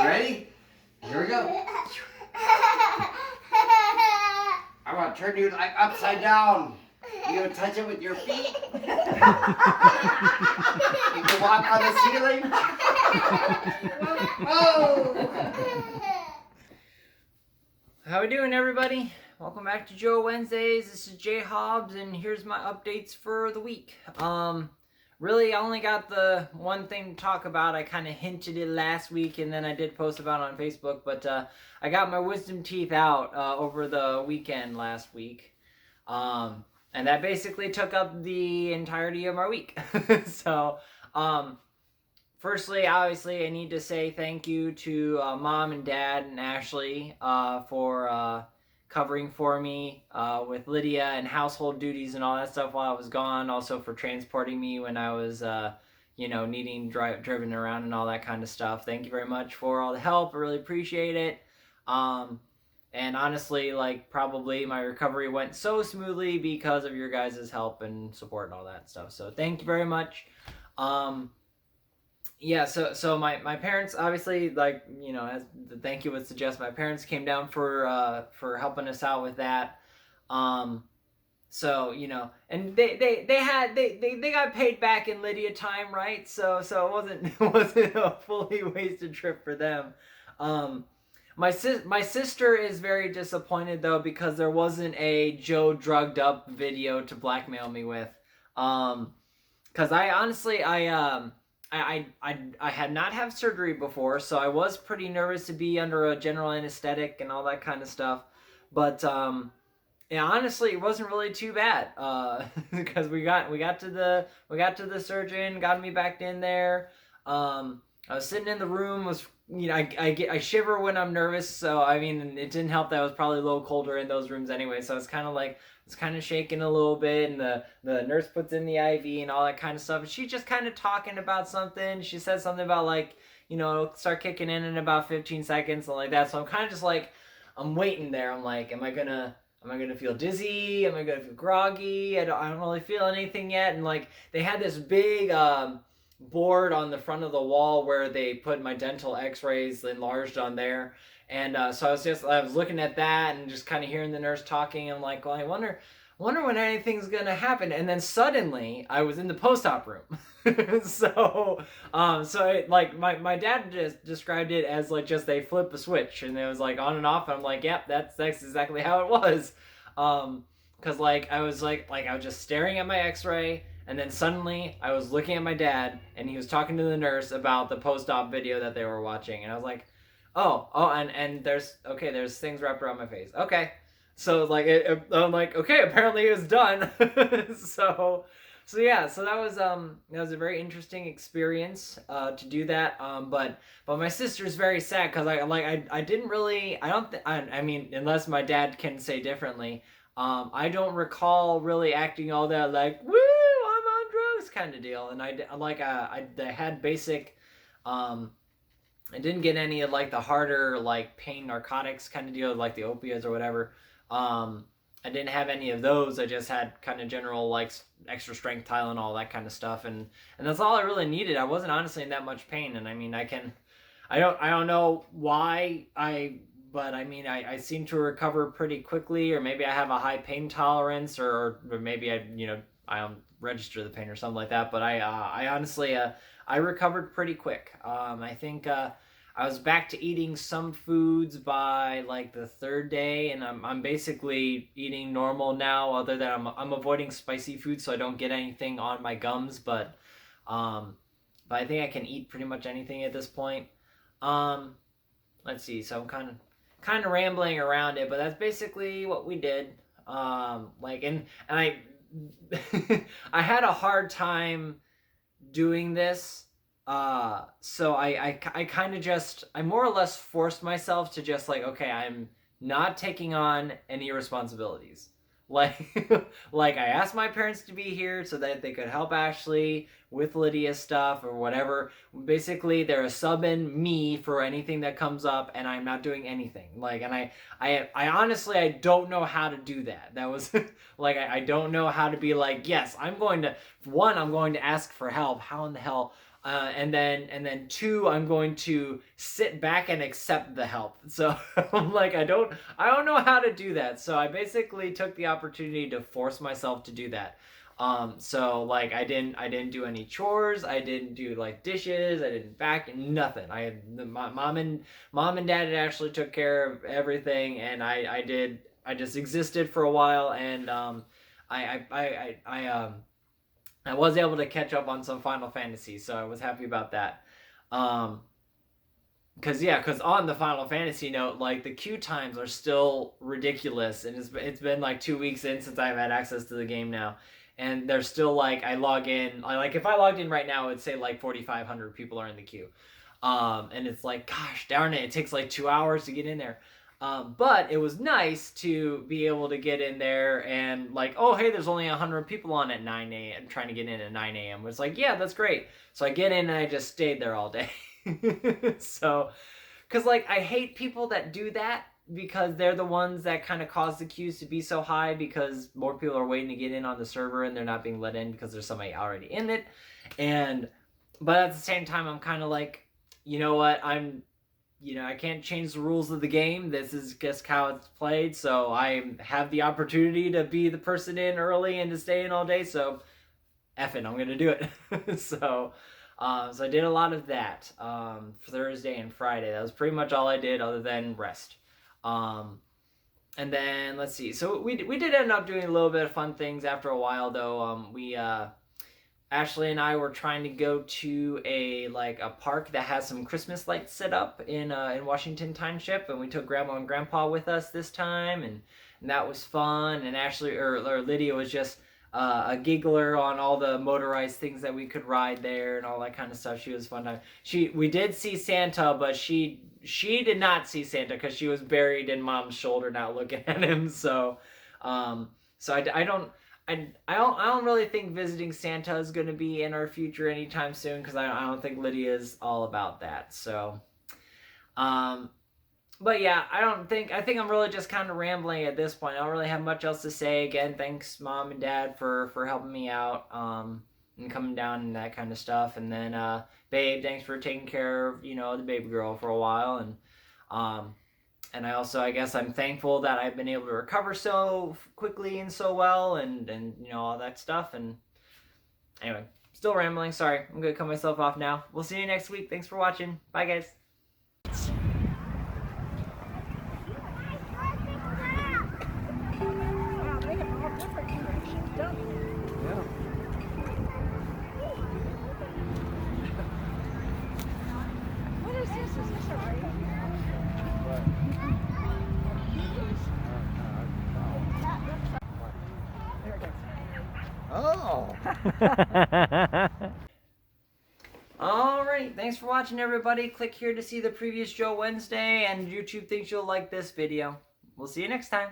ready? Here we go. I want to turn you like upside down. You gonna touch it with your feet? You can walk on the ceiling. Oh! How we doing, everybody? Welcome back to Joe Wednesdays. This is JHaubz, and here's my updates for the week. Really, I only got the one thing to talk about. I kind of hinted it last week, and then I did post about it on Facebook. But I got my wisdom teeth out over the weekend last week, and that basically took up the entirety of my week. So, firstly, obviously, I need to say thank you to Mom and Dad and Ashley for covering for me with Lydia and household duties and all that stuff while I was gone. Also for transporting me when I was, needing driven around and all that kind of stuff. Thank you very much for all the help. I really appreciate it. And honestly, probably my recovery went so smoothly because of your guys' help and support and all that stuff. So thank you very much. Yeah, so my parents, obviously, as the thank you would suggest, my parents came down for helping us out with that. So, and they got paid back in Lydia time, right? So it wasn't a fully wasted trip for them. My sister is very disappointed though, because there wasn't a Joe drugged up video to blackmail me with. Cause I honestly, I had not had surgery before, so I was pretty nervous to be under a general anesthetic and all that kind of stuff. But yeah, honestly, it wasn't really too bad. Because we got to the surgeon, got me back in there. I was sitting in the room, I shiver when I'm nervous, so I mean it didn't help that I was probably a little colder in those rooms anyway. So it's kind of shaking a little bit, and the nurse puts in the IV and all that kind of stuff. And she's just kind of talking about something. She said something about it'll start kicking in about 15 seconds and like that. So I'm kind of just I'm waiting there. I'm like, am I gonna feel dizzy? Am I gonna feel groggy? I don't really feel anything yet. And they had this big board on the front of the wall where they put my dental x-rays enlarged on there. And so I was looking at that and just kind of hearing the nurse talking. I'm like, well, I wonder when anything's gonna happen. And then suddenly I was in the post-op room. So my dad just described it as just they flip a switch and it was on and off. And I'm like, yep, that's exactly how it was. Cause I was just staring at my x-ray, and then suddenly I was looking at my dad and he was talking to the nurse about the post-op video that they were watching. And I was like, oh, and there's things wrapped around my face. Okay. So I'm like, okay, apparently it was done. so that was a very interesting experience to do that. But my sister's very sad because I didn't really, I mean, unless my dad can say differently, I don't recall really acting all that woo, I'm on drugs kind of deal. And I had basic, I didn't get any of the harder pain narcotics kind of deal, the opioids or whatever. I didn't have any of those. I just had kind of general extra strength Tylenol, that kind of stuff, and that's all I really needed. I wasn't honestly in that much pain, and I mean I don't know why but I mean I seem to recover pretty quickly, or maybe I have a high pain tolerance, or maybe I don't register the pain or something like that. But I honestly I recovered pretty quick. I think I was back to eating some foods by the third day, and I'm basically eating normal now, other than I'm avoiding spicy food so I don't get anything on my gums. But I think I can eat pretty much anything at this point. Let's see. So I'm kind of rambling around it, but that's basically what we did. And I I had a hard time doing this. So I kind of I more or less forced myself to okay, I'm not taking on any responsibilities. I asked my parents to be here so that they could help Ashley with Lydia's stuff or whatever. Basically, they're a sub-in me for anything that comes up, and I'm not doing anything. And I honestly, I don't know how to do that. That was I don't know how to be yes, I'm going to ask for help. How in the hell? And then 2, I'm going to sit back and accept the help. So I'm like, I don't know how to do that. So I basically took the opportunity to force myself to do that. So like I didn't do any chores. I didn't do like dishes. I didn't nothing. My mom and dad had actually took care of everything, and I just existed for a while, and I was able to catch up on some Final Fantasy, so I was happy about that. Cause on the Final Fantasy note, like the queue times are still ridiculous, and it's been like 2 weeks in since I've had access to the game now, and they're still like I log in, like if I logged in right now, it'd say like 4,500 people are in the queue, and it's like gosh darn it, it takes like 2 hours to get in there. But it was nice to be able to get in there and like, oh, hey, there's only 100 people on at 9 a.m. trying to get in at 9 a.m. It's like, yeah, that's great. So I get in and I just stayed there all day. So, because like I hate people that do that because they're the ones that kind of cause the queues to be so high because more people are waiting to get in on the server and they're not being let in because there's somebody already in it. But at the same time, I'm kind of like, you know what, I can't change the rules of the game. This is just how it's played. So I have the opportunity to be the person in early and to stay in all day. So F it, I'm going to do it. So I did a lot of that Thursday and Friday. That was pretty much all I did other than rest. And then let's see. So we did end up doing a little bit of fun things after a while though. Ashley and I were trying to go to a park that has some Christmas lights set up in Washington Township, and we took Grandma and Grandpa with us this time, and that was fun. And Ashley or Lydia was just a giggler on all the motorized things that we could ride there and all that kind of stuff. She was fun time. We did see Santa, but she did not see Santa because she was buried in Mom's shoulder, not looking at him. So I don't really think visiting Santa is going to be in our future anytime soon because I don't think Lydia is all about that. So, but yeah, I think I'm really just kind of rambling at this point. I don't really have much else to say. Again, thanks Mom and Dad for helping me out and coming down and that kind of stuff. And then Babe, thanks for taking care of the baby girl for a while. And I also, I guess I'm thankful that I've been able to recover so quickly and so well and all that stuff. And anyway, still rambling. Sorry. I'm going to cut myself off now. We'll see you next week. Thanks for watching. Bye, guys. Wow, they have all different directions, don't they? Yeah. What is this? Is this a radio? Oh. Alright, thanks for watching everybody. Click here to see the previous Joe Wednesday, and YouTube thinks you'll like this video. We'll see you next time.